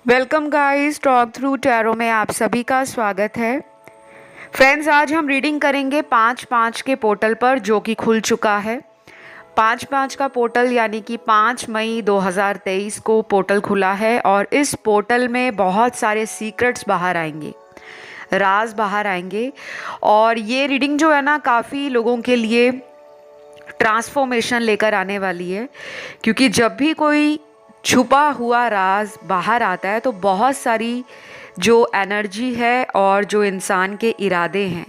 Welcome guys, talk through tarot में आप सभी का स्वागत है। फ्रेंड्स, आज हम रीडिंग करेंगे 5-5 के पोर्टल पर जो कि खुल चुका है। 5-5 का पोर्टल यानी कि 5 मई 2023 को पोर्टल खुला है और इस पोर्टल में बहुत सारे सीक्रेट्स बाहर आएंगे, राज बाहर आएंगे। और ये रीडिंग जो है ना, काफ़ी लोगों के लिए ट्रांसफॉर्मेशन लेकर आने वाली है, क्योंकि जब भी कोई छुपा हुआ राज बाहर आता है तो बहुत सारी जो एनर्जी है और जो इंसान के इरादे हैं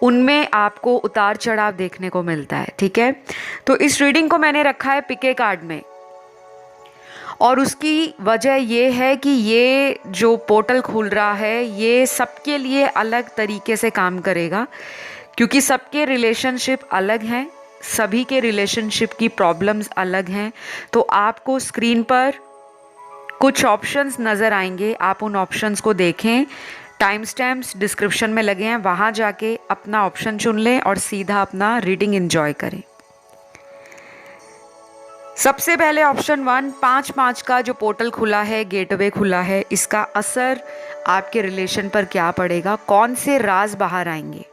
उनमें आपको उतार चढ़ाव देखने को मिलता है। ठीक है, तो इस रीडिंग को मैंने रखा है पिके कार्ड में, और उसकी वजह ये है कि ये जो पोर्टल खुल रहा है ये सबके लिए अलग तरीके से काम करेगा, क्योंकि सबके रिलेशनशिप अलग हैं, सभी के रिलेशनशिप की प्रॉब्लम्स अलग हैं। तो आपको स्क्रीन पर कुछ ऑप्शंस नज़र आएंगे, आप उन ऑप्शंस को देखें। टाइम स्टैम्प्स डिस्क्रिप्शन में लगे हैं, वहाँ जाके अपना ऑप्शन चुन लें और सीधा अपना रीडिंग एंजॉय करें। सबसे पहले ऑप्शन 1, 5-5 का जो पोर्टल खुला है, गेटवे खुला है, इसका असर आपके रिलेशन पर क्या पड़ेगा, कौन से राज बाहर आएंगे।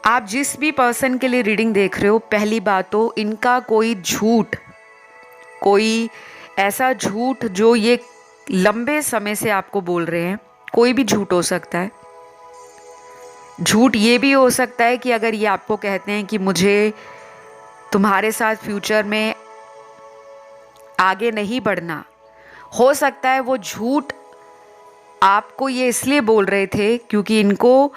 आप जिस भी पर्सन के लिए रीडिंग देख रहे हो, पहली बात तो इनका कोई झूठ, कोई ऐसा झूठ जो ये लंबे समय से आपको बोल रहे हैं, कोई भी झूठ हो सकता है। झूठ ये भी हो सकता है कि अगर ये आपको कहते हैं कि मुझे तुम्हारे साथ फ्यूचर में आगे नहीं बढ़ना, हो सकता है वो झूठ आपको ये इसलिए बोल रहे थे क्योंकि इनको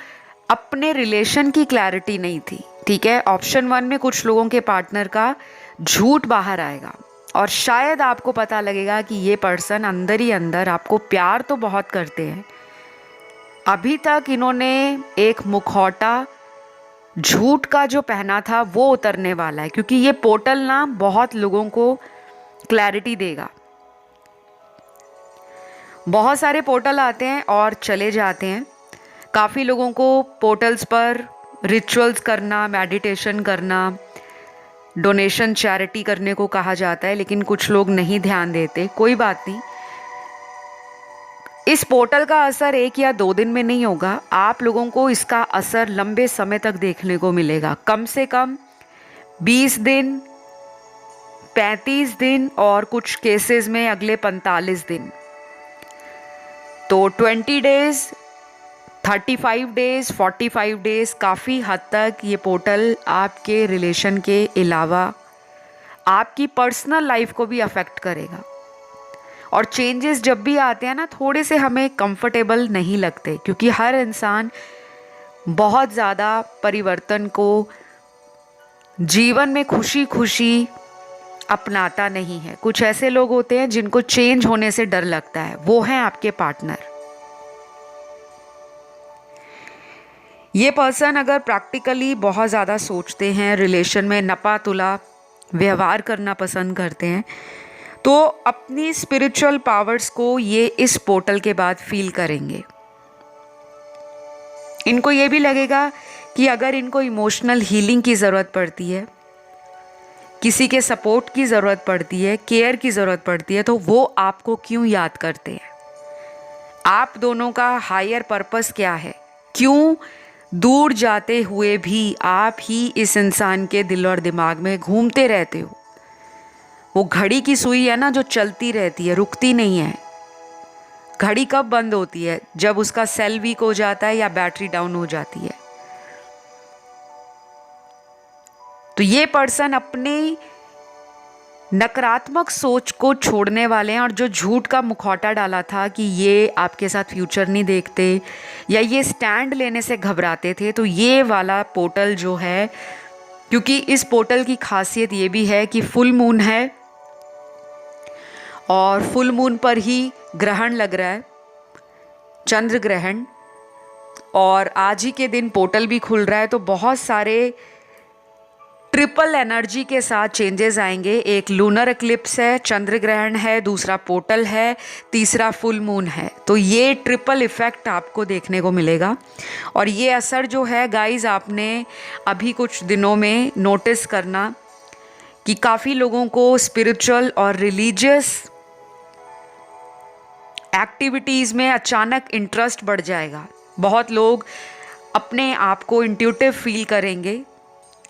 अपने रिलेशन की क्लैरिटी नहीं थी। ठीक है, ऑप्शन 1 में कुछ लोगों के पार्टनर का झूठ बाहर आएगा और शायद आपको पता लगेगा कि ये पर्सन अंदर ही अंदर आपको प्यार तो बहुत करते हैं। अभी तक इन्होंने एक मुखौटा झूठ का जो पहना था वो उतरने वाला है, क्योंकि ये पोर्टल ना बहुत लोगों को क्लैरिटी देगा। बहुत सारे पोर्टल आते हैं और चले जाते हैं। काफ़ी लोगों को पोर्टल्स पर रिचुअल्स करना, मेडिटेशन करना, डोनेशन, चैरिटी करने को कहा जाता है, लेकिन कुछ लोग नहीं ध्यान देते। कोई बात नहीं, इस पोर्टल का असर 1 या 2 दिन में नहीं होगा, आप लोगों को इसका असर लंबे समय तक देखने को मिलेगा। कम से कम 20 दिन, 35 दिन और कुछ केसेस में अगले 45 दिन। तो 20 डेज, 35 डेज, 45 डेज, काफ़ी हद तक ये पोर्टल आपके रिलेशन के अलावा आपकी पर्सनल लाइफ को भी अफेक्ट करेगा। और चेंजेस जब भी आते हैं ना, थोड़े से हमें कंफर्टेबल नहीं लगते, क्योंकि हर इंसान बहुत ज़्यादा परिवर्तन को जीवन में खुशी खुशी अपनाता नहीं है। कुछ ऐसे लोग होते हैं जिनको चेंज होने से डर लगता है, वो हैं आपके पार्टनर। ये पर्सन अगर प्रैक्टिकली बहुत ज़्यादा सोचते हैं, रिलेशन में नपा तुला व्यवहार करना पसंद करते हैं, तो अपनी स्पिरिचुअल पावर्स को ये इस पोर्टल के बाद फील करेंगे। इनको ये भी लगेगा कि अगर इनको इमोशनल हीलिंग की ज़रूरत पड़ती है, किसी के सपोर्ट की ज़रूरत पड़ती है, केयर की ज़रूरत पड़ती है, तो वो आपको क्यों याद करते हैं। आप दोनों का हायर पर्पस क्या है, क्यों दूर जाते हुए भी आप ही इस इंसान के दिल और दिमाग में घूमते रहते हो। वो घड़ी की सुई है ना, जो चलती रहती है, रुकती नहीं है। घड़ी कब बंद होती है? जब उसका सेल वीक हो जाता है या बैटरी डाउन हो जाती है। तो ये पर्सन अपनी नकारात्मक सोच को छोड़ने वाले हैं, और जो झूठ का मुखौटा डाला था कि ये आपके साथ फ्यूचर नहीं देखते या ये स्टैंड लेने से घबराते थे, तो ये वाला पोर्टल जो है, क्योंकि इस पोर्टल की खासियत ये भी है कि फुल मून है और फुल मून पर ही ग्रहण लग रहा है, चंद्र ग्रहण, और आज ही के दिन पोर्टल भी खुल रहा है। तो बहुत सारे ट्रिपल एनर्जी के साथ चेंजेस आएंगे। एक लूनर एक्लिप्स है, चंद्र ग्रहण है, दूसरा पोर्टल है, तीसरा फुल मून है। तो ये ट्रिपल इफेक्ट आपको देखने को मिलेगा। और ये असर जो है गाइज, आपने अभी कुछ दिनों में नोटिस करना कि काफ़ी लोगों को स्पिरिचुअल और रिलीजियस एक्टिविटीज़ में अचानक इंटरेस्ट बढ़ जाएगा। बहुत लोग अपने आप को इंट्यूटिव फील करेंगे,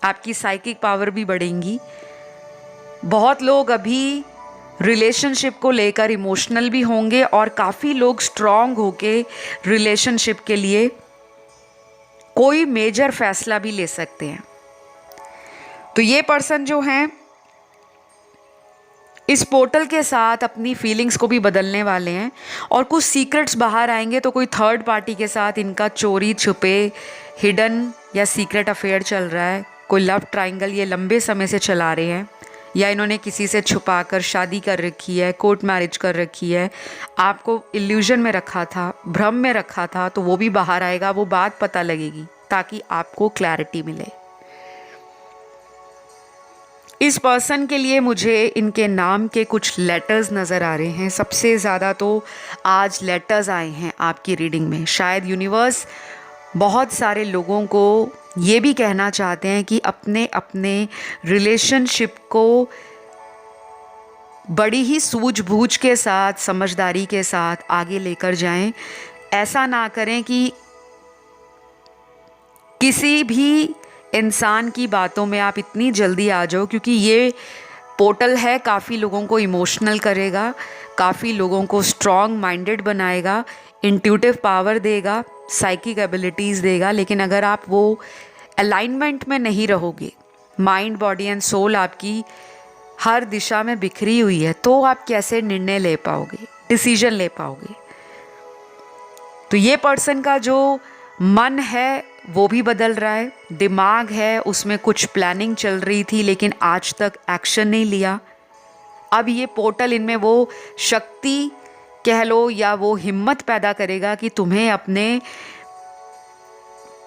आपकी साइकिक पावर भी बढ़ेंगी। बहुत लोग अभी रिलेशनशिप को लेकर इमोशनल भी होंगे और काफ़ी लोग स्ट्रांग होके रिलेशनशिप के लिए कोई मेजर फैसला भी ले सकते हैं। तो ये पर्सन जो हैं इस पोर्टल के साथ अपनी फीलिंग्स को भी बदलने वाले हैं और कुछ सीक्रेट्स बाहर आएंगे। तो कोई थर्ड पार्टी के साथ इनका चोरी छुपे हिडन या सीक्रेट अफेयर चल रहा है। कोई लव ट्रायंगल ये लंबे समय से चला रहे हैं, या इन्होंने किसी से छुपाकर शादी कर रखी है, कोर्ट मैरिज कर रखी है, आपको इल्यूजन में रखा था, भ्रम में रखा था। तो वो भी बाहर आएगा, वो बात पता लगेगी ताकि आपको क्लैरिटी मिले। इस पर्सन के लिए मुझे इनके नाम के कुछ लेटर्स नज़र आ रहे हैं। सबसे ज़्यादा तो आज लेटर्स आए हैं आपकी रीडिंग में। शायद यूनिवर्स बहुत सारे लोगों को ये भी कहना चाहते हैं कि अपने अपने रिलेशनशिप को बड़ी ही सूझबूझ के साथ, समझदारी के साथ आगे लेकर जाएं। ऐसा ना करें कि किसी भी इंसान की बातों में आप इतनी जल्दी आ जाओ, क्योंकि ये पोर्टल है, काफ़ी लोगों को इमोशनल करेगा, काफ़ी लोगों को स्ट्रॉन्ग माइंडेड बनाएगा, इंट्यूटिव पावर देगा, साइकिक एबिलिटीज़ देगा। लेकिन अगर आप वो अलाइनमेंट में नहीं रहोगे, माइंड बॉडी एंड सोल आपकी हर दिशा में बिखरी हुई है, तो आप कैसे निर्णय ले पाओगे, डिसीजन ले पाओगे। तो ये पर्सन का जो मन है वो भी बदल रहा है, दिमाग है उसमें कुछ प्लानिंग चल रही थी लेकिन आज तक एक्शन नहीं लिया। अब ये पोर्टल इनमें वो शक्ति कह लो या वो हिम्मत पैदा करेगा कि तुम्हें अपने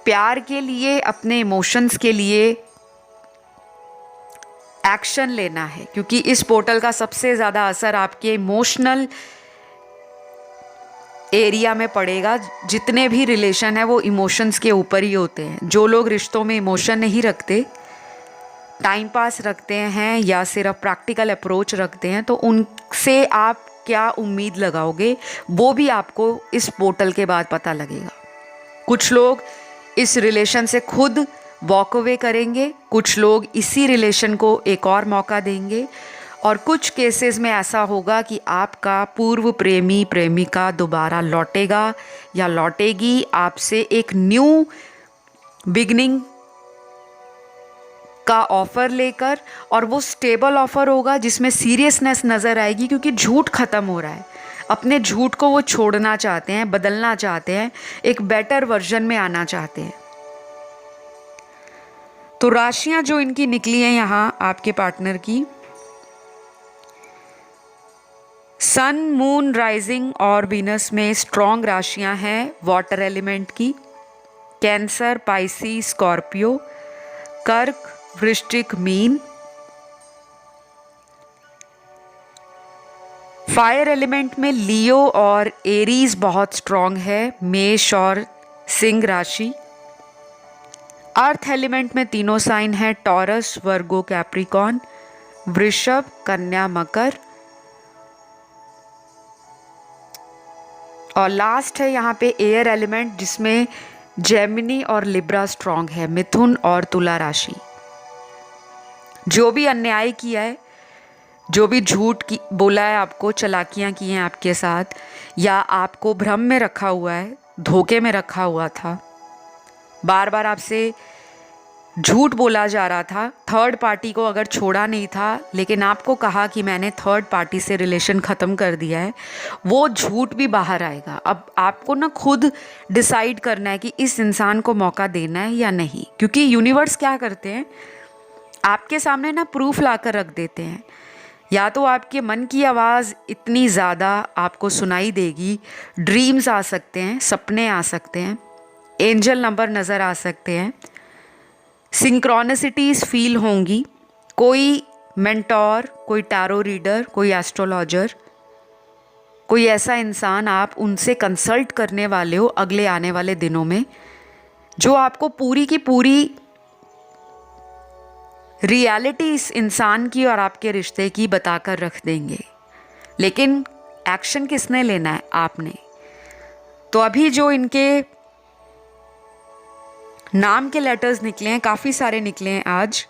प्यार के लिए, अपने इमोशंस के लिए एक्शन लेना है, क्योंकि इस पोर्टल का सबसे ज़्यादा असर आपके इमोशनल एरिया में पड़ेगा। जितने भी रिलेशन है वो इमोशंस के ऊपर ही होते हैं। जो लोग रिश्तों में इमोशन नहीं रखते, टाइम पास रखते हैं या सिर्फ प्रैक्टिकल अप्रोच रखते हैं, तो उनसे आप क्या उम्मीद लगाओगे वो भी आपको इस पोर्टल के बाद पता लगेगा। कुछ लोग इस रिलेशन से खुद वॉक अवे करेंगे, कुछ लोग इसी रिलेशन को एक और मौका देंगे, और कुछ केसेस में ऐसा होगा कि आपका पूर्व प्रेमी प्रेमिका दोबारा लौटेगा या लौटेगी आपसे एक न्यू बिगनिंग का ऑफर लेकर, और वो स्टेबल ऑफर होगा जिसमें सीरियसनेस नज़र आएगी, क्योंकि झूठ ख़त्म हो रहा है। अपने झूठ को वो छोड़ना चाहते हैं, बदलना चाहते हैं, एक बेटर वर्जन में आना चाहते हैं। तो राशियां जो इनकी निकली हैं यहाँ आपके पार्टनर की, सन, मून, राइजिंग और वीनस में स्ट्रॉन्ग राशियां हैं वाटर एलिमेंट की। कैंसर, पाइसी, स्कॉर्पियो, कर्क, वृश्चिक, मीन। फायर एलिमेंट में लियो और एरीज बहुत स्ट्रॉन्ग है, मेष और सिंह राशि। अर्थ एलिमेंट में तीनों साइन हैं, टॉरस, वर्गो, कैप्रिकॉन, वृषभ, कन्या, मकर। और लास्ट है यहाँ पे एयर एलिमेंट, जिसमें जेमिनी और लिब्रा स्ट्रॉन्ग है, मिथुन और तुला राशि। जो भी अन्याय किया है, जो भी झूठ की बोला है आपको, चालाकियाँ की हैं आपके साथ, या आपको भ्रम में रखा हुआ है, धोखे में रखा हुआ था, बार बार आपसे झूठ बोला जा रहा था, थर्ड पार्टी को अगर छोड़ा नहीं था लेकिन आपको कहा कि मैंने थर्ड पार्टी से रिलेशन ख़त्म कर दिया है, वो झूठ भी बाहर आएगा। अब आपको ना खुद डिसाइड करना है कि इस इंसान को मौका देना है या नहीं, क्योंकि यूनिवर्स क्या करते हैं, आपके सामने ना प्रूफ ला कर रख देते हैं। या तो आपके मन की आवाज़ इतनी ज़्यादा आपको सुनाई देगी, ड्रीम्स आ सकते हैं, सपने आ सकते हैं, एंजल नंबर नज़र आ सकते हैं, सिंक्रोनिसिटीज़ फील होंगी, कोई मेंटोर, कोई टैरो रीडर, कोई एस्ट्रोलॉजर, कोई ऐसा इंसान आप उनसे कंसल्ट करने वाले हो अगले आने वाले दिनों में, जो आपको पूरी की पूरी रियलिटी इस इंसान की और आपके रिश्ते की बताकर रख देंगे। लेकिन एक्शन किसने लेना है? आपने। तो अभी जो इनके नाम के लेटर्स निकले हैं, काफ़ी सारे निकले हैं आज,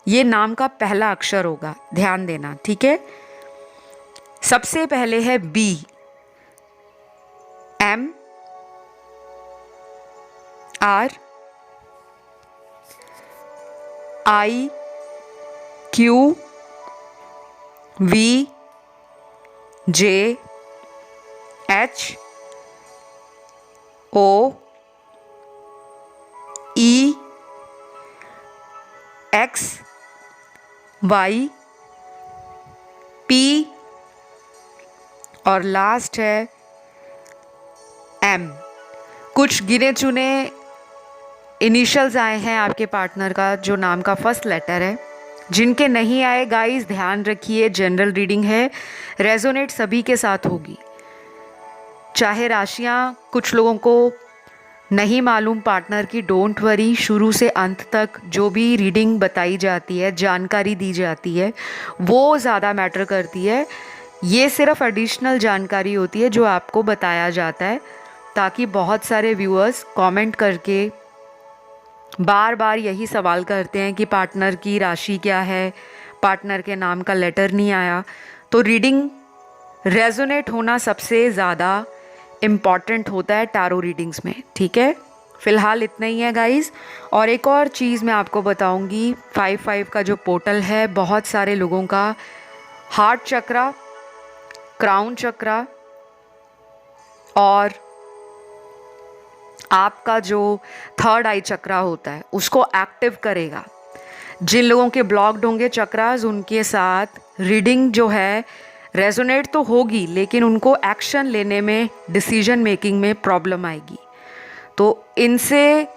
ये नाम का पहला अक्षर होगा, ध्यान देना, ठीक है। सबसे पहले है B, M, R, I, Q, V, J, H, O, E, X, Y, P और लास्ट है एम। कुछ गिने चुने इनिशियल्स आए हैं आपके पार्टनर का जो नाम का फर्स्ट लेटर है। जिनके नहीं आए गाइस ध्यान रखिए, जनरल रीडिंग है, रेजोनेट सभी के साथ होगी। चाहे राशियां कुछ लोगों को नहीं मालूम पार्टनर की, डोंट वरी, शुरू से अंत तक जो भी रीडिंग बताई जाती है, जानकारी दी जाती है, वो ज़्यादा मैटर करती है। ये सिर्फ एडिशनल जानकारी होती है जो आपको बताया जाता है, ताकि बहुत सारे व्यूअर्स कमेंट करके बार बार यही सवाल करते हैं कि पार्टनर की राशि क्या है, पार्टनर के नाम का लेटर नहीं आया। तो रीडिंग रेजोनेट होना सबसे ज़्यादा इम्पॉर्टेंट होता है टैरो रीडिंग्स में, ठीक है। फ़िलहाल इतना ही है गाइस। और एक और चीज़ मैं आपको बताऊंगी, 5-5 का जो पोर्टल है, बहुत सारे लोगों का हार्ट चक्रा, क्राउन चक्रा और आपका जो थर्ड आई चक्रा होता है उसको एक्टिव करेगा। जिन लोगों के ब्लॉक्ड होंगे चक्रास, उनके साथ रीडिंग जो है रेजोनेट तो होगी, लेकिन उनको एक्शन लेने में, डिसीजन मेकिंग में प्रॉब्लम आएगी। तो इनसे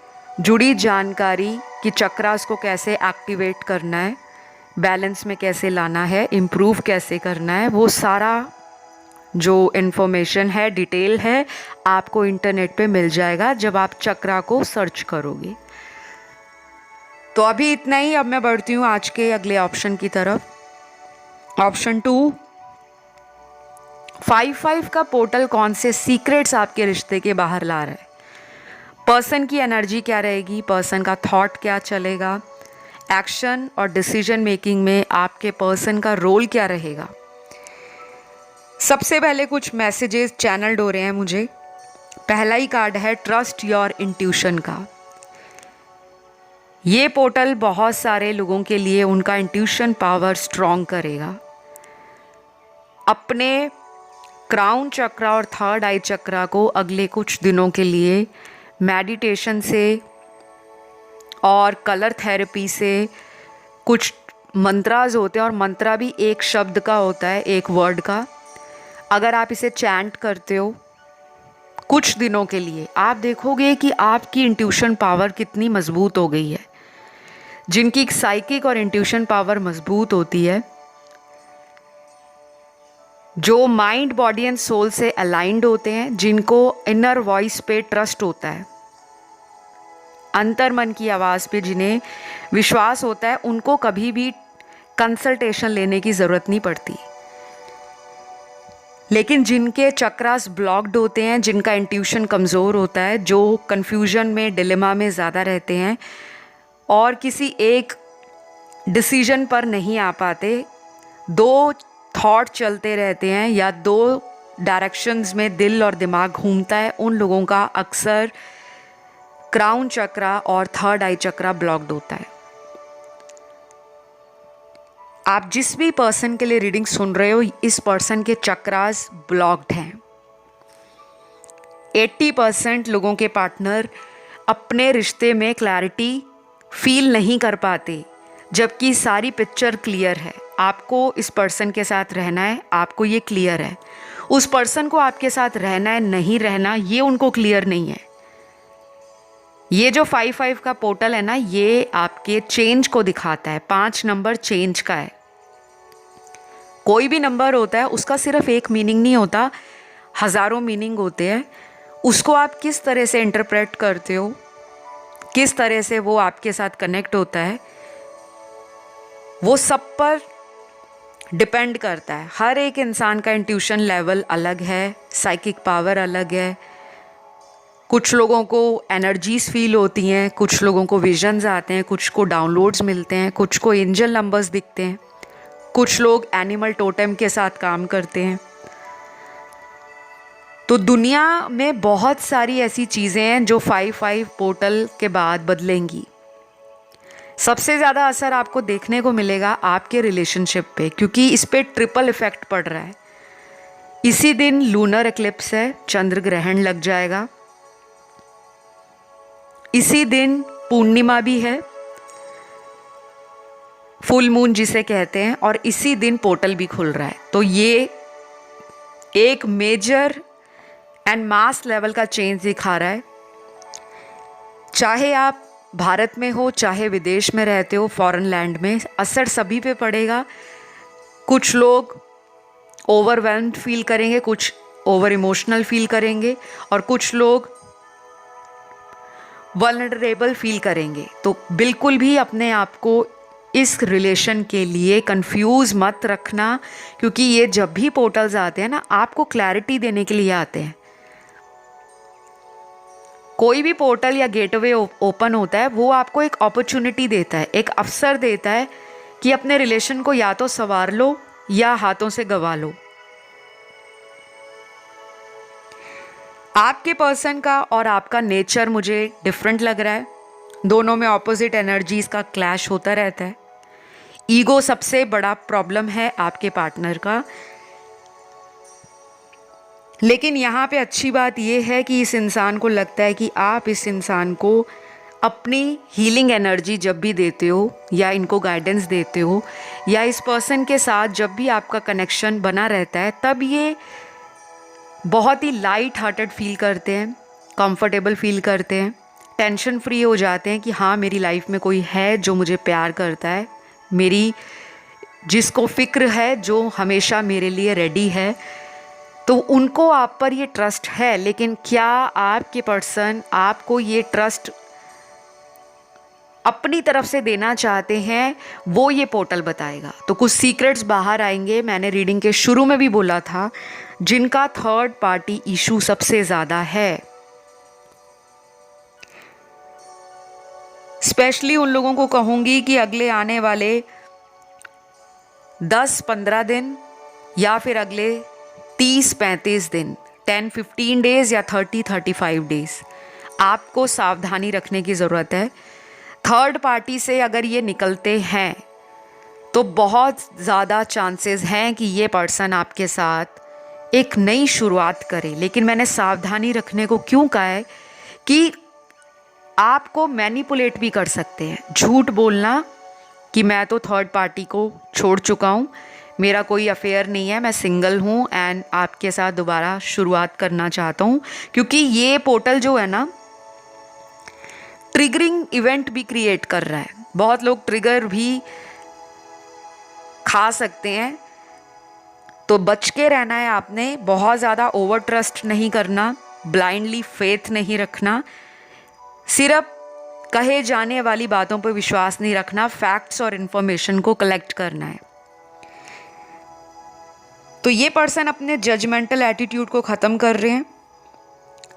जुड़ी जानकारी कि चक्रास को कैसे एक्टिवेट करना है, बैलेंस में कैसे लाना है, इम्प्रूव कैसे करना है, वो सारा जो इन्फॉर्मेशन है, डिटेल है, आपको इंटरनेट पे मिल जाएगा जब आप चक्रा को सर्च करोगे। तो अभी इतना ही। अब मैं बढ़ती हूँ आज के अगले ऑप्शन की तरफ। ऑप्शन 2, 5-5 का पोर्टल कौन से सीक्रेट्स आपके रिश्ते के बाहर ला रहा है? पर्सन की एनर्जी क्या रहेगी, पर्सन का थॉट क्या चलेगा, एक्शन और डिसीजन मेकिंग में आपके पर्सन का रोल क्या रहेगा। सबसे पहले कुछ मैसेजेस चैनल्ड हो रहे हैं मुझे। पहला ही कार्ड है ट्रस्ट योर इंट्यूशन का। ये पोर्टल बहुत सारे लोगों के लिए उनका इंट्यूशन पावर स्ट्रॉन्ग करेगा। अपने क्राउन चक्रा और थर्ड आई चक्रा को अगले कुछ दिनों के लिए मेडिटेशन से और कलर थेरेपी से, कुछ मंत्राज होते हैं और मंत्रा भी एक शब्द का होता है, एक वर्ड का, अगर आप इसे चैंट करते हो कुछ दिनों के लिए, आप देखोगे कि आपकी इंट्यूशन पावर कितनी मजबूत हो गई है। जिनकी साइकिक और इंट्यूशन पावर मजबूत होती है, जो माइंड, बॉडी एंड सोल से अलाइंड होते हैं, जिनको इनर वॉइस पे ट्रस्ट होता है, अंतर मन की आवाज़ पे जिन्हें विश्वास होता है, उनको कभी भी कंसल्टेशन लेने की ज़रूरत नहीं पड़ती। लेकिन जिनके चक्रास ब्लॉक्ड होते हैं, जिनका इंट्यूशन कमज़ोर होता है, जो कन्फ्यूजन में, डिलेमा में ज़्यादा रहते हैं और किसी एक डिसीजन पर नहीं आ पाते, दो थॉट चलते रहते हैं या दो डायरेक्शंस में दिल और दिमाग घूमता है, उन लोगों का अक्सर क्राउन चक्रा और थर्ड आई चक्रा ब्लॉक्ड होता है। आप जिस भी पर्सन के लिए रीडिंग सुन रहे हो, इस पर्सन के चक्रास ब्लॉक्ड हैं। 80% लोगों के पार्टनर अपने रिश्ते में क्लैरिटी फील नहीं कर पाते, जबकि सारी पिक्चर क्लियर है। आपको इस पर्सन के साथ रहना है, आपको ये क्लियर है। उस पर्सन को आपके साथ रहना है, नहीं रहना, ये उनको क्लियर नहीं है। ये जो 5-5 का पोर्टल है ना, ये आपके चेंज को दिखाता है। 5 नंबर चेंज का है। कोई भी नंबर होता है, उसका सिर्फ एक मीनिंग नहीं होता, हज़ारों मीनिंग होते हैं। उसको आप किस तरह से इंटरप्रेट करते हो, किस तरह से वो आपके साथ कनेक्ट होता है, वो सब पर डिपेंड करता है। हर एक इंसान का इंट्यूशन लेवल अलग है, साइकिक पावर अलग है। कुछ लोगों को एनर्जीज फील होती हैं, कुछ लोगों को विजन्स आते हैं, कुछ को डाउनलोड्स मिलते हैं, कुछ को एंजल नंबर्स दिखते हैं, कुछ लोग एनिमल टोटेम के साथ काम करते हैं। तो दुनिया में बहुत सारी ऐसी चीज़ें हैं जो 5-5 पोर्टल के बाद बदलेंगी। सबसे ज़्यादा असर आपको देखने को मिलेगा आपके रिलेशनशिप पे, क्योंकि इस पे ट्रिपल इफेक्ट पड़ रहा है। इसी दिन लूनर एक्लिप्स है, चंद्र ग्रहण लग जाएगा। इसी दिन पूर्णिमा भी है, फुल मून जिसे कहते हैं, और इसी दिन पोर्टल भी खुल रहा है। तो ये एक मेजर एंड मास लेवल का चेंज दिखा रहा है। चाहे आप भारत में हो, चाहे विदेश में रहते हो, फॉरेन लैंड में, असर सभी पे पड़ेगा। कुछ लोग ओवरवेल्म्ड फील करेंगे, कुछ ओवर इमोशनल फील करेंगे, और कुछ लोग वल्नरेबल फील करेंगे। तो बिल्कुल भी अपने आप को इस रिलेशन के लिए कंफ्यूज मत रखना, क्योंकि ये जब भी पोर्टल्स आते हैं ना, आपको क्लैरिटी देने के लिए आते हैं। कोई भी पोर्टल या गेटवे ओपन होता है, वो आपको एक अपॉर्चुनिटी देता है, एक अवसर देता है कि अपने रिलेशन को या तो संवार लो या हाथों से गंवा लो। आपके पर्सन का और आपका नेचर मुझे डिफरेंट लग रहा है। दोनों में ऑपोजिट एनर्जीज का क्लैश होता रहता है। ईगो सबसे बड़ा प्रॉब्लम है आपके पार्टनर का। लेकिन यहाँ पे अच्छी बात यह है कि इस इंसान को लगता है कि आप इस इंसान को अपनी हीलिंग एनर्जी जब भी देते हो, या इनको गाइडेंस देते हो, या इस पर्सन के साथ जब भी आपका कनेक्शन बना रहता है, तब ये बहुत ही लाइट हार्टेड फील करते हैं, कंफर्टेबल फील करते हैं, टेंशन फ्री हो जाते हैं कि हाँ, मेरी लाइफ में कोई है जो मुझे प्यार करता है, मेरी जिसको फिक्र है, जो हमेशा मेरे लिए रेडी है। तो उनको आप पर ये ट्रस्ट है। लेकिन क्या आपके पर्सन आपको ये ट्रस्ट अपनी तरफ से देना चाहते हैं, वो ये पोर्टल बताएगा। तो कुछ सीक्रेट्स बाहर आएंगे। मैंने रीडिंग के शुरू में भी बोला था, जिनका थर्ड पार्टी इशू सबसे ज़्यादा है, स्पेशली उन लोगों को कहूँगी कि अगले आने वाले 10-15 दिन या फिर अगले 30-35 दिन, 10-15 डेज या 30-35 डेज, आपको सावधानी रखने की ज़रूरत है। थर्ड पार्टी से अगर ये निकलते हैं तो बहुत ज़्यादा चांसेस हैं कि ये पर्सन आपके साथ एक नई शुरुआत करे। लेकिन मैंने सावधानी रखने को क्यों कहा है कि आपको मैनिपुलेट भी कर सकते हैं। झूठ बोलना कि मैं तो थर्ड पार्टी को छोड़ चुका हूँ, मेरा कोई अफेयर नहीं है, मैं सिंगल हूँ एंड आपके साथ दोबारा शुरुआत करना चाहता हूँ। क्योंकि ये पोर्टल जो है ना, ट्रिगरिंग इवेंट भी क्रिएट कर रहा है। बहुत लोग ट्रिगर भी खा सकते हैं, तो बच के रहना है आपने। बहुत ज़्यादा ओवर ट्रस्ट नहीं करना, ब्लाइंडली फेथ नहीं रखना, सिर्फ कहे जाने वाली बातों पर विश्वास नहीं रखना, फैक्ट्स और इन्फॉर्मेशन को कलेक्ट करना है। तो ये पर्सन अपने जजमेंटल एटीट्यूड को ख़त्म कर रहे हैं।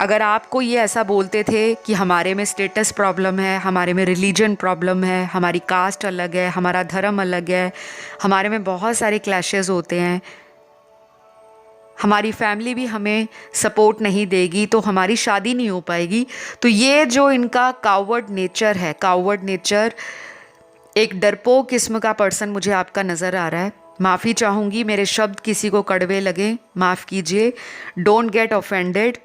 अगर आपको ये ऐसा बोलते थे कि हमारे में स्टेटस प्रॉब्लम है, हमारे में रिलीजन प्रॉब्लम है, हमारी कास्ट अलग है, हमारा धर्म अलग है, हमारे में बहुत सारे क्लैशेस होते हैं, हमारी फैमिली भी हमें सपोर्ट नहीं देगी, तो हमारी शादी नहीं हो पाएगी, तो ये जो इनका कावर्ड नेचर है, कावर्ड नेचर, एक डरपोक किस्म का पर्सन मुझे आपका नज़र आ रहा है। माफ़ी चाहूँगी, मेरे शब्द किसी को कड़वे लगे, माफ़ कीजिए, डोंट गेट ऑफेंडेड।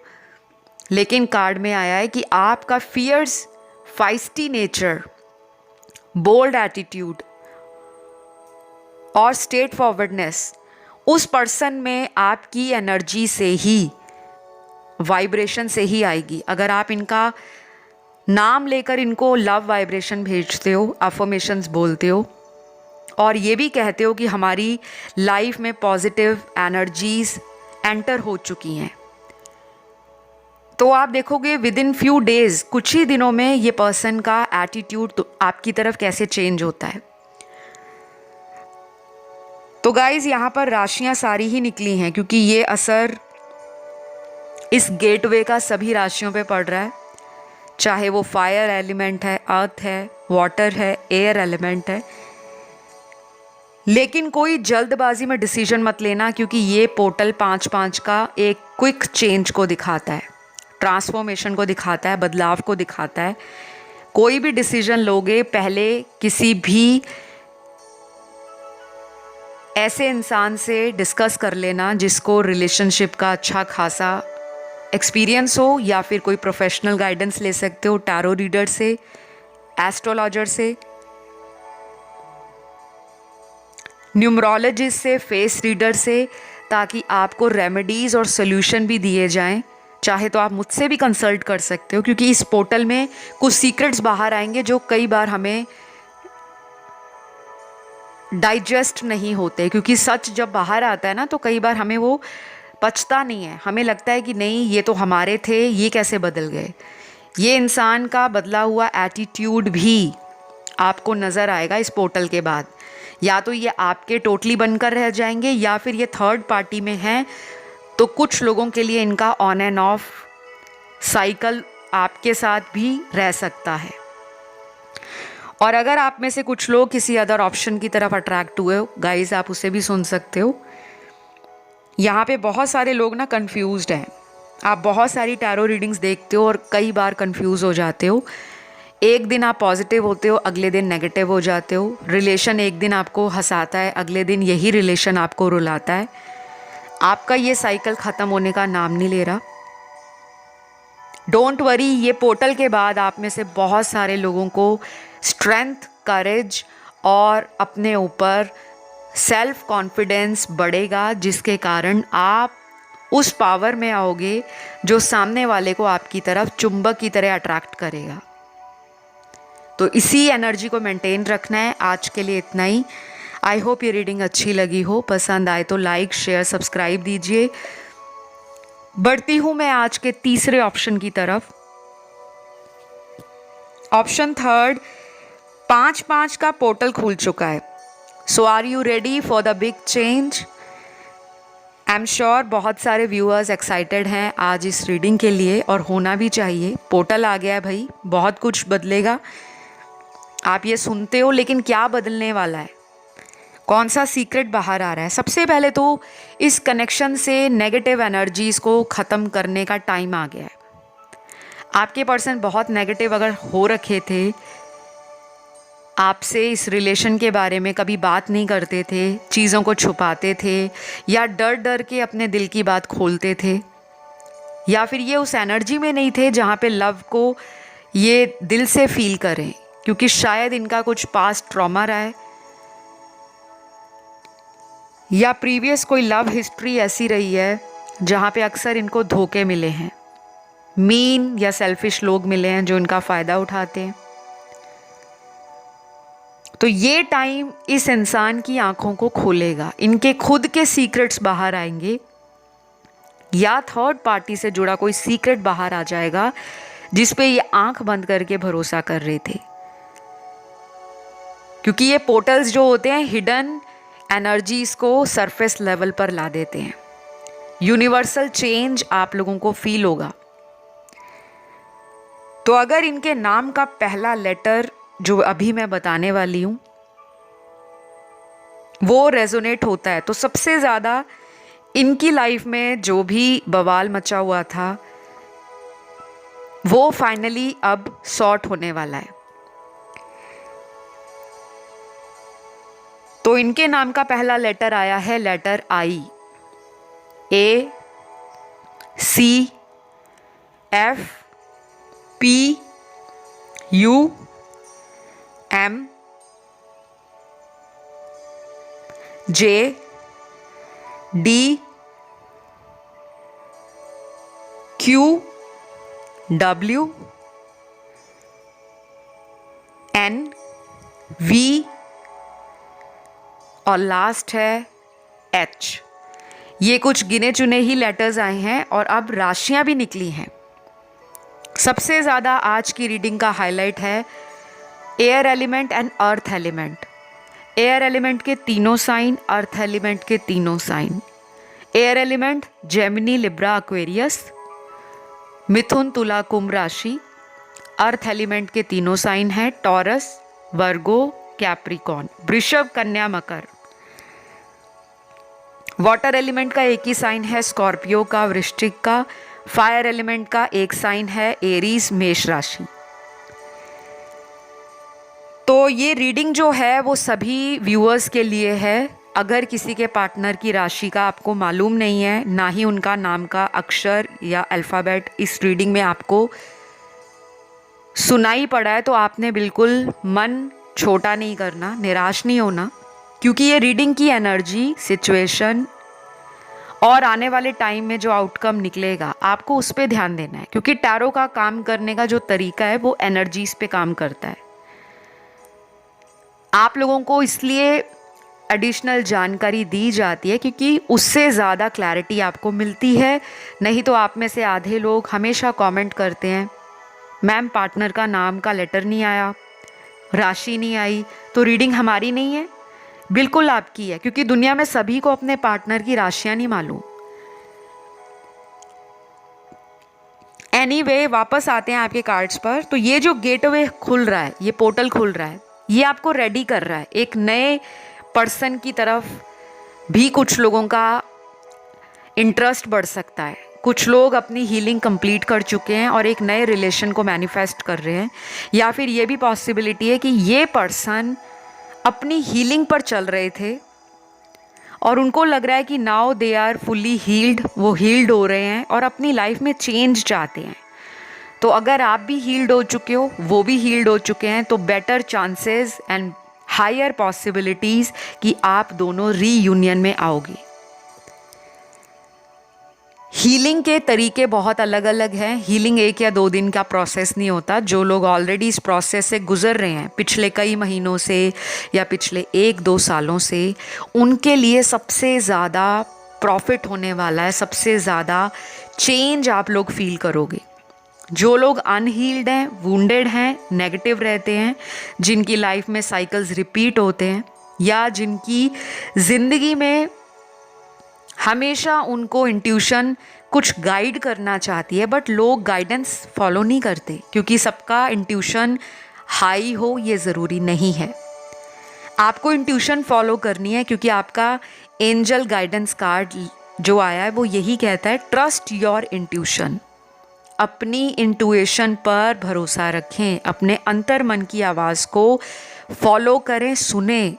लेकिन कार्ड में आया है कि आपका fierce, feisty nature, bold attitude और स्ट्रेट फॉरवर्डनेस, उस पर्सन में आपकी एनर्जी से ही, वाइब्रेशन से ही आएगी। अगर आप इनका नाम लेकर इनको लव वाइब्रेशन भेजते हो, अफर्मेशंस बोलते हो, और ये भी कहते हो कि हमारी लाइफ में पॉजिटिव एनर्जीज एंटर हो चुकी हैं, तो आप देखोगे विद इन फ्यू डेज, कुछ ही दिनों में ये पर्सन का एटीट्यूड तो आपकी तरफ कैसे चेंज होता है। तो गाइज यहाँ पर राशियां सारी ही निकली हैं क्योंकि ये असर इस गेटवे का सभी राशियों पे पड़ रहा है, चाहे वो फायर एलिमेंट है, अर्थ है, वाटर है, एयर एलिमेंट है। लेकिन कोई जल्दबाजी में डिसीजन मत लेना क्योंकि ये पोर्टल 5-5 का एक क्विक चेंज को दिखाता है, ट्रांसफॉर्मेशन को दिखाता है, बदलाव को दिखाता है। कोई भी डिसीजन लोगे पहले किसी भी ऐसे इंसान से डिस्कस कर लेना जिसको रिलेशनशिप का अच्छा खासा एक्सपीरियंस हो, या फिर कोई प्रोफेशनल गाइडेंस ले सकते हो टैरो रीडर से, एस्ट्रोलॉजर से, न्यूमरोलॉजिस्ट से, फेस रीडर से, ताकि आपको रेमेडीज़ और सोल्यूशन भी दिए जाएं। चाहे तो आप मुझसे भी कंसल्ट कर सकते हो क्योंकि इस पोर्टल में कुछ सीक्रेट्स बाहर आएंगे जो कई बार हमें डाइजेस्ट नहीं होते, क्योंकि सच जब बाहर आता है ना तो कई बार हमें वो पचता नहीं है। हमें लगता है कि नहीं ये तो हमारे थे, ये कैसे बदल गए। ये इंसान का बदला हुआ एटीट्यूड भी आपको नज़र आएगा इस पोर्टल के बाद। या तो ये आपके टोटली बनकर रह जाएंगे या फिर ये थर्ड पार्टी में हैं, तो कुछ लोगों के लिए इनका ऑन एंड ऑफ साइकिल आपके साथ भी रह सकता है। और अगर आप में से कुछ लोग किसी अदर ऑप्शन की तरफ अट्रैक्ट हुए हो गाइस, आप उसे भी सुन सकते हो। यहाँ पे बहुत सारे लोग ना कंफ्यूज्ड हैं। आप बहुत सारी टैरो रीडिंग्स देखते हो और कई बार कंफ्यूज हो जाते हो। एक दिन आप पॉजिटिव होते हो, अगले दिन नेगेटिव हो जाते हो। रिलेशन एक दिन आपको हंसाता है, अगले दिन यही रिलेशन आपको रुलाता है। आपका ये साइकिल ख़त्म होने का नाम नहीं ले रहा। डोंट वरी, ये पोर्टल के बाद आप में से बहुत सारे लोगों को स्ट्रेंथ, करेज और अपने ऊपर सेल्फ कॉन्फिडेंस बढ़ेगा, जिसके कारण आप उस पावर में आओगे जो सामने वाले को आपकी तरफ चुंबक की तरह अट्रैक्ट करेगा। तो इसी एनर्जी को मेंटेन रखना है। आज के लिए इतना ही। आई होप ये रीडिंग अच्छी लगी हो। पसंद आए तो लाइक, शेयर, सब्सक्राइब दीजिए। बढ़ती हूँ मैं आज के तीसरे ऑप्शन की तरफ। ऑप्शन थर्ड, 5-5 का पोर्टल खुल चुका है। So are you ready for the big change? I am sure बहुत सारे व्यूअर्स एक्साइटेड हैं आज इस रीडिंग के लिए, और होना भी चाहिए। पोर्टल आ गया है भाई, बहुत कुछ बदलेगा। आप ये सुनते हो, लेकिन क्या बदलने वाला है? कौन सा सीक्रेट बाहर आ रहा है? सबसे पहले तो इस कनेक्शन से नेगेटिव एनर्जीज़ को ख़त्म करने का टाइम आ गया है। आपके पर्सन बहुत नेगेटिव अगर हो रखे थे, आपसे इस रिलेशन के बारे में कभी बात नहीं करते थे, चीज़ों को छुपाते थे, या डर डर के अपने दिल की बात खोलते थे, या फिर ये उस एनर्जी में नहीं थे जहाँ पे लव को ये दिल से फील करें, क्योंकि शायद इनका कुछ पास्ट ट्रॉमा रहा है, या प्रीवियस कोई लव हिस्ट्री ऐसी रही है जहाँ पे अक्सर इनको धोखे मिले हैं, मीन या सेल्फिश लोग मिले हैं जो इनका फ़ायदा उठाते हैं। तो ये टाइम इस इंसान की आंखों को खोलेगा। इनके खुद के सीक्रेट्स बाहर आएंगे, या थर्ड पार्टी से जुड़ा कोई सीक्रेट बाहर आ जाएगा जिस पे ये आंख बंद करके भरोसा कर रहे थे। क्योंकि ये पोर्टल्स जो होते हैं हिडन एनर्जीज को सरफेस लेवल पर ला देते हैं। यूनिवर्सल चेंज आप लोगों को फील होगा। तो अगर इनके नाम का पहला लेटर जो अभी मैं बताने वाली हूं वो रेजोनेट होता है, तो सबसे ज़्यादा इनकी लाइफ में जो भी बवाल मचा हुआ था वो फाइनली अब सॉर्ट होने वाला है। तो इनके नाम का पहला लेटर आया है letter I. A, C, F, P, U, M, J, D, Q, W, N, V और लास्ट है H। ये कुछ गिने चुने ही लेटर्स आए हैं और अब राशियां भी निकली हैं। सबसे ज़्यादा आज की रीडिंग का हाईलाइट है air element and earth element. Air element के तीनों साइन, अर्थ एलिमेंट के तीनों sign. Air element Gemini, Libra, Aquarius, Mithun, Tula, Kumbh राशि। अर्थ एलिमेंट के तीनों साइन हैं टॉरस, वर्गो, कैप्रिकॉर्न, वृषभ, कन्या, मकर। वाटर एलिमेंट का एक ही साइन है स्कॉर्पियो का, वृश्चिक का। फायर एलिमेंट का एक साइन है एरीज, मेष राशि। तो ये रीडिंग जो है वो सभी व्यूअर्स के लिए है। अगर किसी के पार्टनर की राशि का आपको मालूम नहीं है, ना ही उनका नाम का अक्षर या अल्फ़ाबेट इस रीडिंग में आपको सुनाई पड़ा है, तो आपने बिल्कुल मन छोटा नहीं करना, निराश नहीं होना, क्योंकि ये रीडिंग की एनर्जी, सिचुएशन और आने वाले टाइम में जो आउटकम निकलेगा आपको उस पर ध्यान देना है, क्योंकि टैरो का काम करने का जो तरीका है वो एनर्जीज पे काम करता है। आप लोगों को इसलिए एडिशनल जानकारी दी जाती है क्योंकि उससे ज़्यादा क्लैरिटी आपको मिलती है। नहीं तो आप में से आधे लोग हमेशा कमेंट करते हैं, मैम पार्टनर का नाम का लेटर नहीं आया, राशि नहीं आई, तो रीडिंग हमारी नहीं है। बिल्कुल आपकी है, क्योंकि दुनिया में सभी को अपने पार्टनर की राशियां नहीं मालूम। एनीवे, वापस आते हैं आपके कार्ड्स पर। तो ये जो गेटवे खुल रहा है, ये पोर्टल खुल रहा है, ये आपको रेडी कर रहा है एक नए पर्सन की तरफ भी। कुछ लोगों का इंटरेस्ट बढ़ सकता है, कुछ लोग अपनी हीलिंग कंप्लीट कर चुके हैं और एक नए रिलेशन को मैनिफेस्ट कर रहे हैं, या फिर ये भी पॉसिबिलिटी है कि ये पर्सन अपनी हीलिंग पर चल रहे थे और उनको लग रहा है कि now they are fully healed, वो हील्ड हो रहे हैं और अपनी लाइफ में चेंज चाहते हैं। तो अगर आप भी हील्ड हो चुके हो, वो भी हील्ड हो चुके हैं, तो better chances and higher possibilities कि आप दोनों रीयूनियन में आओगे। हीलिंग के तरीके बहुत अलग अलग हैं। हीलिंग 1 या 2 दिन का प्रोसेस नहीं होता। जो लोग ऑलरेडी इस प्रोसेस से गुजर रहे हैं पिछले कई महीनों से या पिछले 1-2 सालों से, उनके लिए सबसे ज़्यादा प्रॉफिट होने वाला है, सबसे ज़्यादा चेंज आप लोग फील करोगे। जो लोग अनहील्ड हैं, वुंडेड हैं, नेगेटिव रहते हैं, जिनकी लाइफ में साइकिल्स रिपीट होते हैं, या जिनकी ज़िंदगी में हमेशा उनको इंट्यूशन कुछ गाइड करना चाहती है, बट लोग गाइडेंस फॉलो नहीं करते, क्योंकि सबका इंट्यूशन हाई हो ये ज़रूरी नहीं है। आपको इंट्यूशन फॉलो करनी है, क्योंकि आपका एंजल गाइडेंस कार्ड जो आया है वो यही कहता है, ट्रस्ट योर इंट्यूशन। अपनी इंट्यूशन पर भरोसा रखें, अपने अंतर मन की आवाज़ को फॉलो करें, सुने।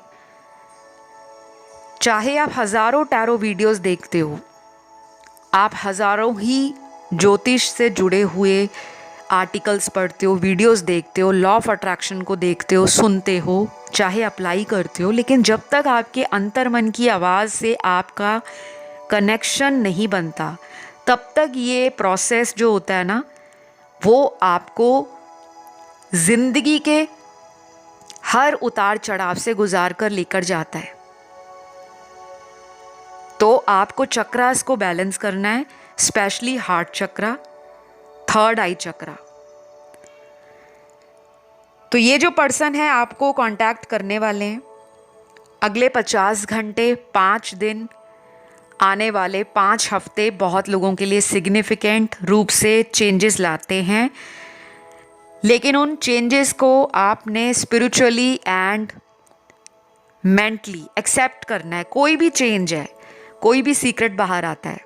चाहे आप हज़ारों टैरो वीडियोस देखते हो, आप हज़ारों ही ज्योतिष से जुड़े हुए आर्टिकल्स पढ़ते हो, वीडियोस देखते हो, लॉ ऑफ अट्रैक्शन को देखते हो, सुनते हो, चाहे अप्लाई करते हो, लेकिन जब तक आपके अंतर मन की आवाज़ से आपका कनेक्शन नहीं बनता, तब तक ये प्रोसेस जो होता है ना, वो आपको ज़िंदगी के हर उतार चढ़ाव से गुजार कर लेकर जाता है। तो आपको चक्रास को बैलेंस करना है, स्पेशली हार्ट चक्रा, थर्ड आई चक्रा। तो ये जो पर्सन है आपको कांटेक्ट करने वाले हैं अगले 50 घंटे, 5 दिन, आने वाले 5 हफ्ते बहुत लोगों के लिए सिग्निफिकेंट रूप से चेंजेस लाते हैं। लेकिन उन चेंजेस को आपने स्पिरिचुअली एंड मेंटली एक्सेप्ट करना है। कोई भी चेंज है, कोई भी सीक्रेट बाहर आता है।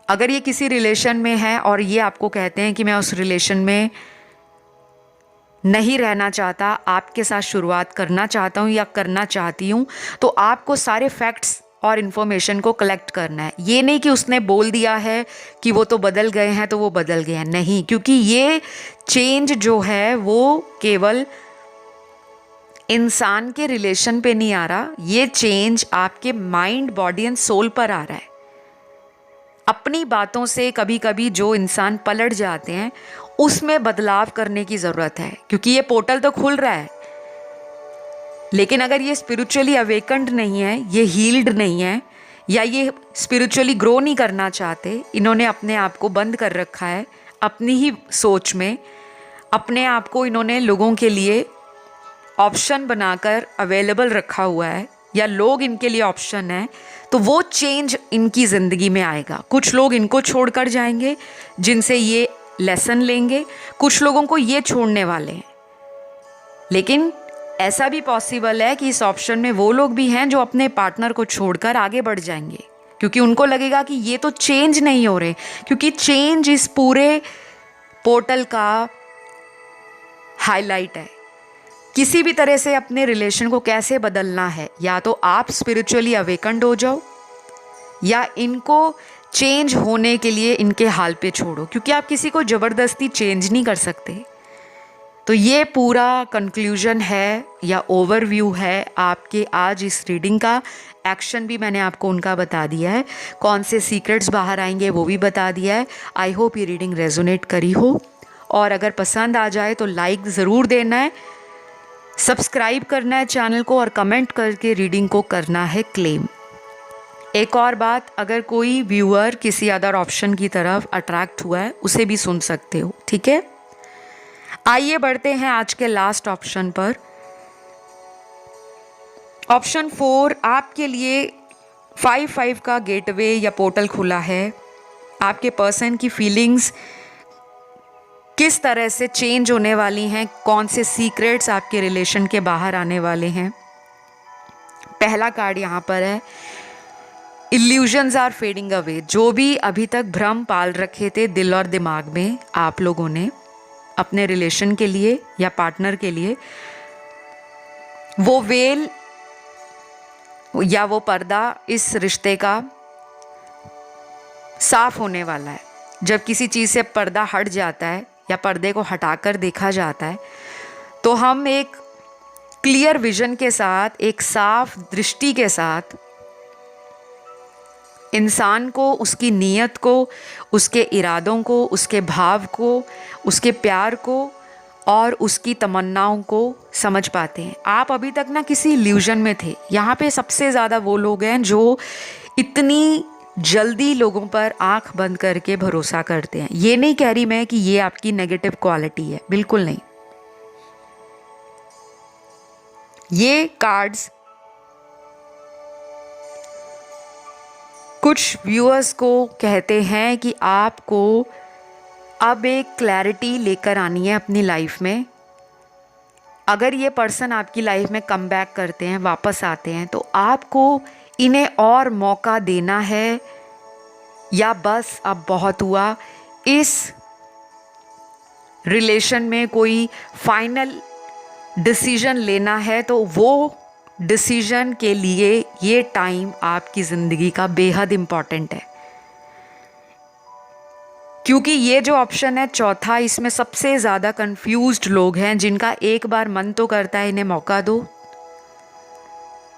अगर ये किसी रिलेशन में है और ये आपको कहते हैं कि मैं उस रिलेशन में नहीं रहना चाहता, आपके साथ शुरुआत करना चाहता हूँ या करना चाहती हूँ, तो आपको सारे फैक्ट्स और इन्फॉर्मेशन को कलेक्ट करना है। ये नहीं कि उसने बोल दिया है कि वो तो बदल गए हैं तो वो बदल गए हैं, नहीं, क्योंकि ये चेंज जो है वो केवल इंसान के रिलेशन पे नहीं आ रहा, ये चेंज आपके माइंड, बॉडी एंड सोल पर आ रहा है। अपनी बातों से कभी कभी जो इंसान पलट जाते हैं उसमें बदलाव करने की ज़रूरत है, क्योंकि ये पोर्टल तो खुल रहा है, लेकिन अगर ये स्पिरिचुअली अवेकन्ड नहीं है, ये हील्ड नहीं है, या ये स्पिरिचुअली ग्रो नहीं करना चाहते, इन्होंने अपने आप को बंद कर रखा है अपनी ही सोच में, अपने आप को इन्होंने लोगों के लिए ऑप्शन बनाकर अवेलेबल रखा हुआ है या लोग इनके लिए ऑप्शन है, तो वो चेंज इनकी ज़िंदगी में आएगा। कुछ लोग इनको छोड़कर जाएंगे जिनसे ये लेसन लेंगे, कुछ लोगों को ये छोड़ने वाले हैं। लेकिन ऐसा भी पॉसिबल है कि इस ऑप्शन में वो लोग भी हैं जो अपने पार्टनर को छोड़कर आगे बढ़ जाएंगे, क्योंकि उनको लगेगा कि ये तो चेंज नहीं हो रहे, क्योंकि चेंज इस पूरे पोर्टल का हाईलाइट है। किसी भी तरह से अपने रिलेशन को कैसे बदलना है, या तो आप स्पिरिचुअली अवेकन्ड हो जाओ या इनको चेंज होने के लिए इनके हाल पे छोड़ो, क्योंकि आप किसी को ज़बरदस्ती चेंज नहीं कर सकते। तो ये पूरा कंक्लूजन है या ओवरव्यू है आपके आज इस रीडिंग का। एक्शन भी मैंने आपको उनका बता दिया है, कौन से सीक्रेट्स बाहर आएंगे वो भी बता दिया है। आई होप ये रीडिंग रेजोनेट करी हो, और अगर पसंद आ जाए तो लाइक ज़रूर देना है, सब्सक्राइब करना है चैनल को, और कमेंट करके रीडिंग को करना है क्लेम। एक और बात, अगर कोई व्यूअर किसी अदर ऑप्शन की तरफ अट्रैक्ट हुआ है उसे भी सुन सकते हो, ठीक है। आइए बढ़ते हैं आज के लास्ट ऑप्शन पर। ऑप्शन 4 आपके लिए 5-5 का गेटवे या पोर्टल खुला है। आपके पर्सन की फीलिंग्स किस तरह से चेंज होने वाली हैं, कौन से सीक्रेट्स आपके रिलेशन के बाहर आने वाले हैं। पहला कार्ड यहाँ पर है, इल्यूजन्स आर फेडिंग अवे। जो भी अभी तक भ्रम पाल रखे थे दिल और दिमाग में आप लोगों ने अपने रिलेशन के लिए या पार्टनर के लिए, वो वेल या वो पर्दा इस रिश्ते का साफ होने वाला है। जब किसी चीज़ से पर्दा हट जाता है या पर्दे को हटाकर देखा जाता है, तो हम एक क्लियर विजन के साथ, एक साफ दृष्टि के साथ इंसान को, उसकी नीयत को, उसके इरादों को, उसके भाव को, उसके प्यार को और उसकी तमन्नाओं को समझ पाते हैं। आप अभी तक ना किसी इल्यूजन में थे। यहाँ पे सबसे ज़्यादा वो लोग हैं जो इतनी जल्दी लोगों पर आंख बंद करके भरोसा करते हैं। ये नहीं कह रही मैं कि ये आपकी नेगेटिव क्वालिटी है, बिल्कुल नहीं। ये कार्ड्स कुछ व्यूअर्स को कहते हैं कि आपको अब एक क्लैरिटी लेकर आनी है अपनी लाइफ में। अगर ये पर्सन आपकी लाइफ में कम बैक करते हैं, वापस आते हैं, तो आपको इन्हें और मौका देना है या बस अब बहुत हुआ। इस रिलेशन में कोई फाइनल डिसीजन लेना है, तो वो डिसीजन के लिए ये टाइम आपकी ज़िंदगी का बेहद इम्पॉर्टेंट है। क्योंकि ये जो ऑप्शन है चौथा, इसमें सबसे ज़्यादा कंफ्यूज्ड लोग हैं जिनका एक बार मन तो करता है इन्हें मौका दो,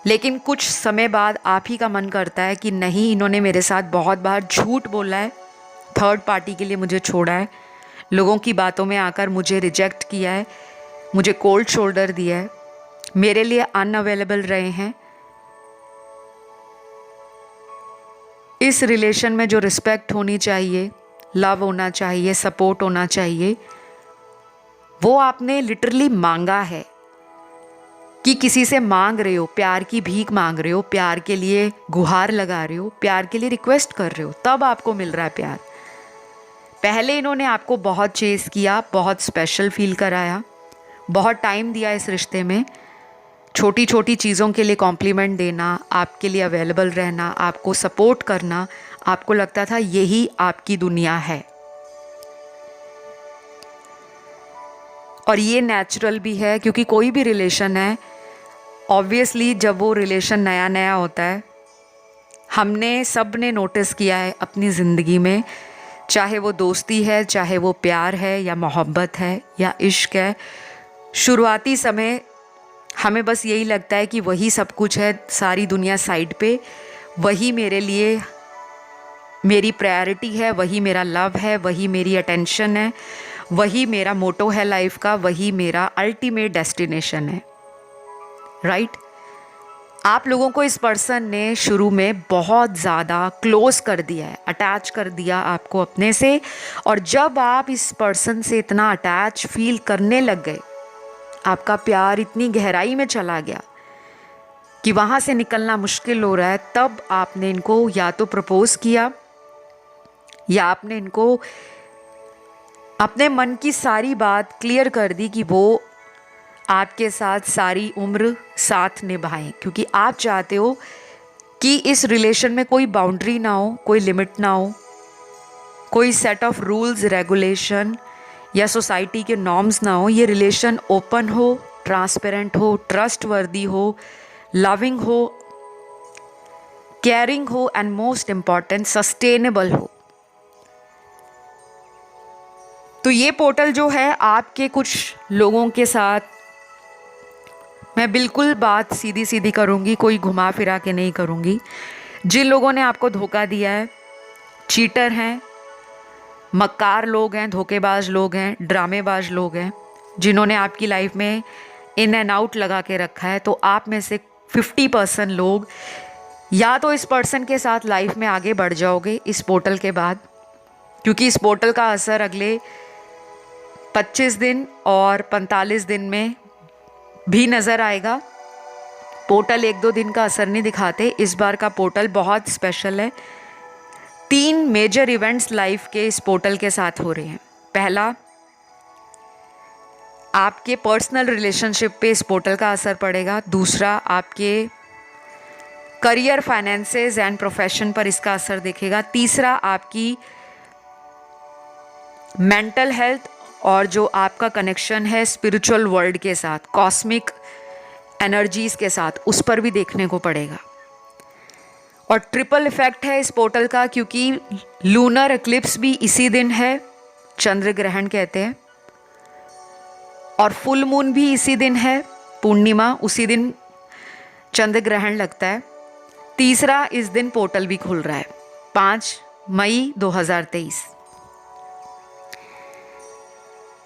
लेकिन कुछ समय बाद आप ही का मन करता है कि नहीं, इन्होंने मेरे साथ बहुत बार झूठ बोला है, थर्ड पार्टी के लिए मुझे छोड़ा है, लोगों की बातों में आकर मुझे रिजेक्ट किया है, मुझे कोल्ड शोल्डर दिया है, मेरे लिए अनअवेलेबल रहे हैं। इस रिलेशन में जो रिस्पेक्ट होनी चाहिए, लव होना चाहिए, सपोर्ट होना चाहिए, वो आपने लिटरली मांगा है। कि किसी से मांग रहे हो, प्यार की भीख मांग रहे हो, प्यार के लिए गुहार लगा रहे हो, प्यार के लिए रिक्वेस्ट कर रहे हो, तब आपको मिल रहा है प्यार। पहले इन्होंने आपको बहुत चेस किया, बहुत स्पेशल फील कराया, बहुत टाइम दिया इस रिश्ते में, छोटी छोटी चीज़ों के लिए कॉम्प्लीमेंट देना, आपके लिए अवेलेबल रहना, आपको सपोर्ट करना, आपको लगता था यही आपकी दुनिया है। और ये नेचुरल भी है, क्योंकि कोई भी रिलेशन है, ऑब्वियसली जब वो रिलेशन नया नया होता है, हमने सब ने नोटिस किया है अपनी ज़िंदगी में, चाहे वो दोस्ती है, चाहे वो प्यार है या मोहब्बत है या इश्क है, शुरुआती समय हमें बस यही लगता है कि वही सब कुछ है, सारी दुनिया साइड पे, वही मेरे लिए मेरी प्रायोरिटी है, वही मेरा लव है, वही मेरी अटेंशन है, वही मेरा मोटो है लाइफ का, वही मेरा अल्टीमेट डेस्टिनेशन है। राइट? आप लोगों को इस पर्सन ने शुरू में बहुत ज़्यादा क्लोज कर दिया है, अटैच कर दिया आपको अपने से, और जब आप इस पर्सन से इतना अटैच फील करने लग गए, आपका प्यार इतनी गहराई में चला गया कि वहाँ से निकलना मुश्किल हो रहा है, तब आपने इनको या तो प्रपोज किया या आपने इनको अपने मन की सारी बात क्लियर कर दी कि वो आपके साथ सारी उम्र साथ निभाएं, क्योंकि आप चाहते हो कि इस रिलेशन में कोई बाउंड्री ना हो, कोई लिमिट ना हो, कोई सेट ऑफ रूल्स रेगुलेशन या सोसाइटी के नॉर्म्स ना हो। ये रिलेशन ओपन हो, ट्रांसपेरेंट हो, ट्रस्टवर्दी हो, लविंग हो, केयरिंग हो एंड मोस्ट इम्पॉर्टेंट सस्टेनेबल हो। तो ये पोर्टल जो है आपके कुछ लोगों के साथ, मैं बिल्कुल बात सीधी सीधी करूँगी, कोई घुमा फिरा के नहीं करूँगी। जिन लोगों ने आपको धोखा दिया है, चीटर हैं, मक्कार लोग हैं, धोखेबाज लोग हैं, ड्रामेबाज लोग हैं, जिन्होंने आपकी लाइफ में इन एंड आउट लगा के रखा है, तो आप में से 50% लोग या तो इस पर्सन के साथ लाइफ में आगे बढ़ जाओगे इस पोर्टल के बाद, क्योंकि इस पोर्टल का असर अगले 25 दिन और 45 दिन में भी नज़र आएगा। पोर्टल 1-2 दिन का असर नहीं दिखाते। इस बार का पोर्टल बहुत स्पेशल है। 3 मेजर इवेंट्स लाइफ के इस पोर्टल के साथ हो रहे हैं। पहला, आपके पर्सनल रिलेशनशिप पे इस पोर्टल का असर पड़ेगा। दूसरा, आपके करियर, फाइनेंसेस एंड प्रोफेशन पर इसका असर दिखेगा। तीसरा, आपकी मेंटल हेल्थ और जो आपका कनेक्शन है स्पिरिचुअल वर्ल्ड के साथ, कॉस्मिक एनर्जीज के साथ, उस पर भी देखने को पड़ेगा। और ट्रिपल इफेक्ट है इस पोर्टल का, क्योंकि लूनर एक्लिप्स भी इसी दिन है, चंद्र ग्रहण कहते हैं, और फुल मून भी इसी दिन है, पूर्णिमा, उसी दिन चंद्र ग्रहण लगता है। तीसरा, इस दिन पोर्टल भी खुल रहा है, 5 मई 2023।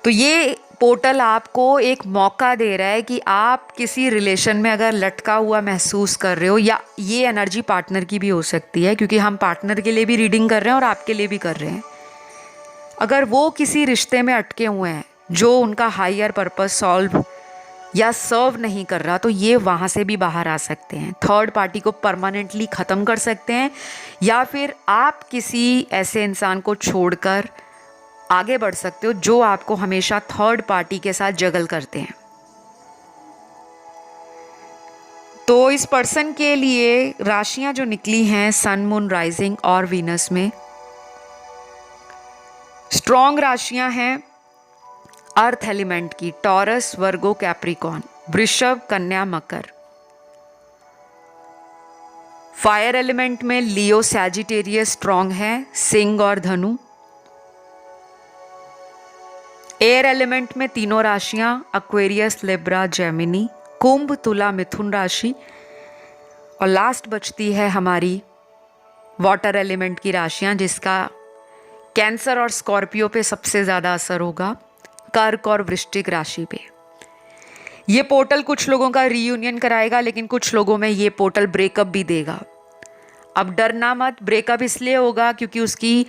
तो ये पोर्टल आपको एक मौका दे रहा है कि आप किसी रिलेशन में अगर लटका हुआ महसूस कर रहे हो, या ये एनर्जी पार्टनर की भी हो सकती है, क्योंकि हम पार्टनर के लिए भी रीडिंग कर रहे हैं और आपके लिए भी कर रहे हैं। अगर वो किसी रिश्ते में अटके हुए हैं जो उनका हायर पर्पस सॉल्व या सर्व नहीं कर रहा, तो ये वहाँ से भी बाहर आ सकते हैं। थर्ड पार्टी को परमानेंटली ख़त्म कर सकते हैं, या फिर आप किसी ऐसे इंसान को छोड़कर आगे बढ़ सकते हो जो आपको हमेशा थर्ड पार्टी के साथ जगल करते हैं। तो इस पर्सन के लिए राशियां जो निकली हैं सन, मून, राइजिंग और वीनस में, स्ट्रॉन्ग राशियां हैं अर्थ एलिमेंट की, टॉरस, वर्गो, कैप्रिकॉर्न, वृषभ, कन्या, मकर। फायर एलिमेंट में लियो, सैजिटेरियस स्ट्रॉन्ग है, सिंह और धनु। एयर एलिमेंट में तीनों राशियां, एक्वेरियस, लिब्रा, जेमिनी, कुंभ, तुला, मिथुन राशि। और लास्ट बचती है हमारी वाटर एलिमेंट की राशियां, जिसका कैंसर और स्कॉर्पियो पे सबसे ज़्यादा असर होगा, कर्क और वृश्चिक राशि पे। ये पोर्टल कुछ लोगों का रीयूनियन कराएगा, लेकिन कुछ लोगों में ये पोर्टल ब्रेकअप भी देगा। अब डरना मत, ब्रेकअप इसलिए होगा क्योंकि उसकी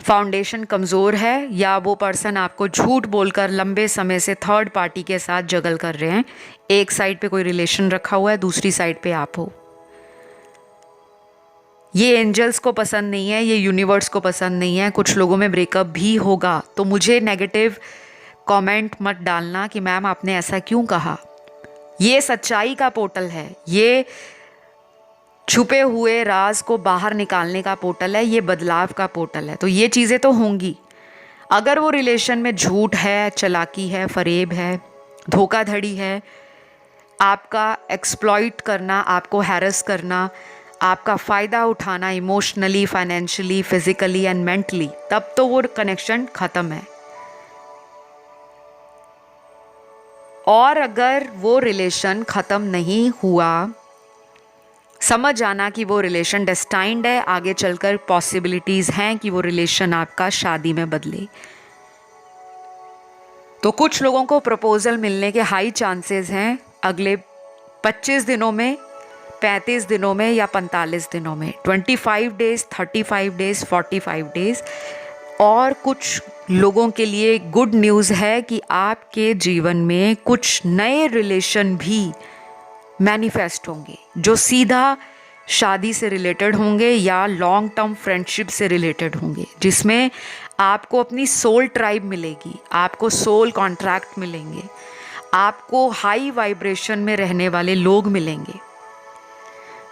फाउंडेशन कमज़ोर है, या वो पर्सन आपको झूठ बोलकर लंबे समय से थर्ड पार्टी के साथ जगल कर रहे हैं। एक साइड पे कोई रिलेशन रखा हुआ है, दूसरी साइड पे आप हो। ये एंजल्स को पसंद नहीं है, ये यूनिवर्स को पसंद नहीं है। कुछ लोगों में ब्रेकअप भी होगा। तो मुझे नेगेटिव कमेंट मत डालना कि मैम आपने ऐसा क्यों कहा। ये सच्चाई का पोर्टल है, ये छुपे हुए राज को बाहर निकालने का पोर्टल है, ये बदलाव का पोर्टल है। तो ये चीज़ें तो होंगी। अगर वो रिलेशन में झूठ है, चालाकी है, फरेब है, धोखाधड़ी है, आपका एक्सप्लॉइट करना, आपको हैरेस करना, आपका फ़ायदा उठाना emotionally, financially, physically and mentally, तब तो वो कनेक्शन ख़त्म है। और अगर वो रिलेशन ख़त्म नहीं हुआ, समझ जाना कि वो रिलेशन डेस्टाइंड है, आगे चलकर पॉसिबिलिटीज़ हैं कि वो रिलेशन आपका शादी में बदले। तो कुछ लोगों को प्रपोजल मिलने के हाई चांसेस हैं अगले 25 दिनों में, 35 दिनों में या 45 दिनों में, 25 डेज, 35 डेज, 45 डेज। और कुछ लोगों के लिए गुड न्यूज़ है कि आपके जीवन में कुछ नए रिलेशन भी मैनिफेस्ट होंगे जो सीधा शादी से रिलेटेड होंगे या लॉन्ग टर्म फ्रेंडशिप से रिलेटेड होंगे, जिसमें आपको अपनी सोल ट्राइब मिलेगी, आपको सोल कॉन्ट्रैक्ट मिलेंगे, आपको हाई वाइब्रेशन में रहने वाले लोग मिलेंगे।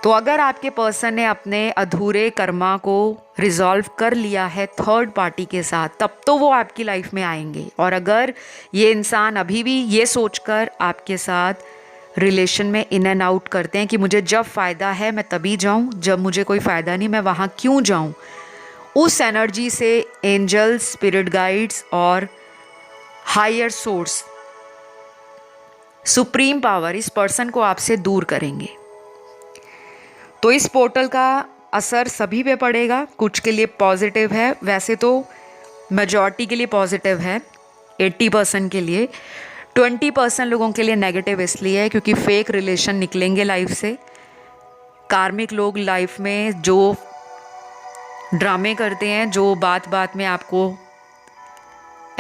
तो अगर आपके पर्सन ने अपने अधूरे कर्मा को रिजॉल्व कर लिया है थर्ड पार्टी के साथ, तब तो वो आपकी लाइफ में आएंगे। और अगर ये इंसान अभी भी ये सोचकर आपके साथ रिलेशन में इन एंड आउट करते हैं कि मुझे जब फ़ायदा है मैं तभी जाऊं, जब मुझे कोई फ़ायदा नहीं मैं वहाँ क्यों जाऊं, उस एनर्जी से एंजल्स, स्पिरिट गाइड्स और हायर सोर्स, सुप्रीम पावर इस पर्सन को आपसे दूर करेंगे। तो इस पोर्टल का असर सभी पे पड़ेगा, कुछ के लिए पॉजिटिव है, वैसे तो मेजॉरिटी के लिए पॉजिटिव है, 80% के लिए। 20% लोगों के लिए नेगेटिव इसलिए है क्योंकि फेक रिलेशन निकलेंगे लाइफ से। कार्मिक लोग लाइफ में जो ड्रामे करते हैं, जो बात बात में आपको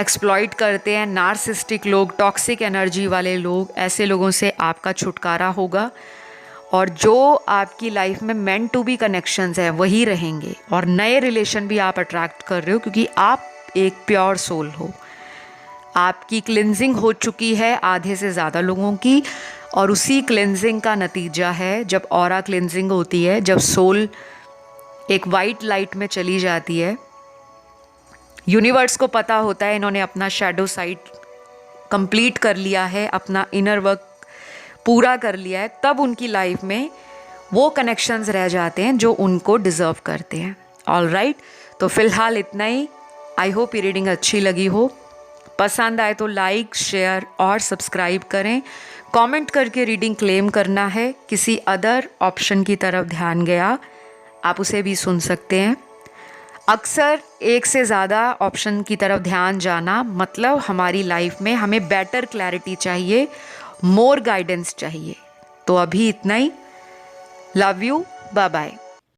एक्सप्लॉइट करते हैं, नार्सिस्टिक लोग, टॉक्सिक एनर्जी वाले लोग, ऐसे लोगों से आपका छुटकारा होगा। और जो आपकी लाइफ में मेंट टू बी कनेक्शंस हैं वही रहेंगे, और नए रिलेशन भी आप अट्रैक्ट कर रहे हो क्योंकि आप एक प्योर सोल हो। आपकी क्लिनजिंग हो चुकी है आधे से ज़्यादा लोगों की, और उसी क्लिनजिंग का नतीजा है जब ऑरा क्लिनजिंग होती है, जब सोल एक वाइट लाइट में चली जाती है। यूनिवर्स को पता होता है इन्होंने अपना शैडो साइड कंप्लीट कर लिया है, अपना इनर वर्क पूरा कर लिया है, तब उनकी लाइफ में वो कनेक्शंस रह जाते हैं जो उनको डिज़र्व करते हैं। ऑल राइट, तो फिलहाल इतना ही। आई होप ये रीडिंग अच्छी लगी हो। पसंद आए तो लाइक, शेयर और सब्सक्राइब करें। कमेंट करके रीडिंग क्लेम करना है। किसी अदर ऑप्शन की तरफ ध्यान गया, आप उसे भी सुन सकते हैं। अक्सर एक से ज़्यादा ऑप्शन की तरफ ध्यान जाना मतलब हमारी लाइफ में हमें बेटर क्लैरिटी चाहिए, मोर गाइडेंस चाहिए। तो अभी इतना ही। Love you, bye bye.